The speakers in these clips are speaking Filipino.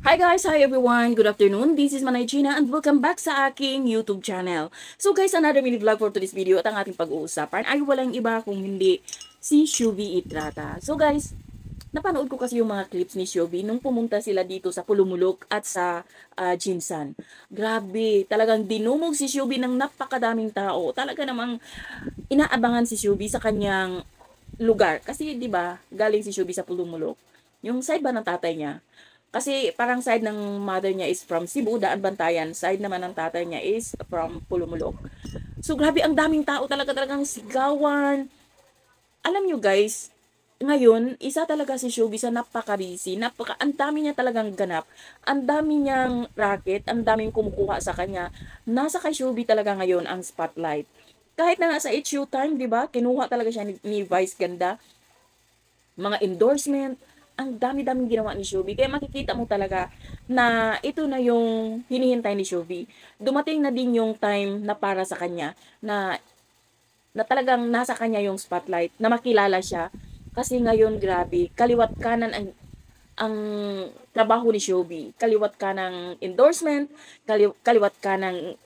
Hi guys! Hi everyone! Good afternoon! This is Manay Gina and welcome back sa aking YouTube channel. So guys, another mini vlog for today's video at ang ating pag-uusapan ay walang iba kung hindi si Shubi Itrata. So guys, napanood ko kasi yung mga clips ni Shubi nung pumunta sila dito sa Pulumulok at sa Jinsan. Grabe, talagang dinumog si Shubi ng napakadaming tao. Talaga namang inaabangan si Shubi sa kanyang lugar. Kasi 'di ba, galing si Shubi sa Pulumulok. Yung side ba ng tatay niya? Kasi parang side ng mother niya is from Cebu, Daan Bantayan. Side naman ng tatay niya is from Pulumulok. So grabe, ang daming tao talagang sigawan. Alam nyo guys, ngayon, isa talaga si Shubi sa napaka-busy. Ang dami niya talagang ganap. Ang dami niyang racket, ang daming kumukuha sa kanya. Nasa kay Shubi talaga ngayon ang spotlight. Kahit na nasa HU time, di ba? Kinuha talaga siya ni Vice Ganda. Mga endorsement, ang dami-daming ginawa ni Shubi. Kaya makikita mo talaga na ito na yung hinihintay ni Shubi. Dumating na din yung time na para sa kanya na talagang nasa kanya yung spotlight, na makilala siya. Kasi ngayon, grabe, kaliwat kanan ang trabaho ni Shubi. Kaliwat ka ng endorsement, kaliwat ka ng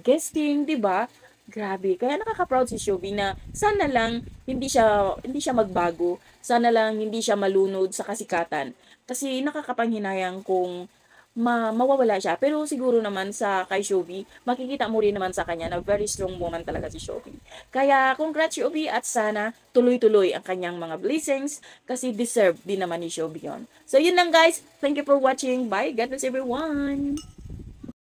guesting, 'di ba? Grabe, kaya nakaka-proud si Shubi na sana lang hindi siya magbago. Sana lang hindi siya malunod sa kasikatan. Kasi nakakapanghinayang kung mawawala siya. Pero siguro naman sa kay Shubi, makikita mo rin naman sa kanya na very strong woman talaga si Shubi. Kaya congrats Shubi at sana tuloy-tuloy ang kanyang mga blessings kasi deserve din naman ni Shubi yun. So yun lang guys. Thank you for watching. Bye. God bless everyone.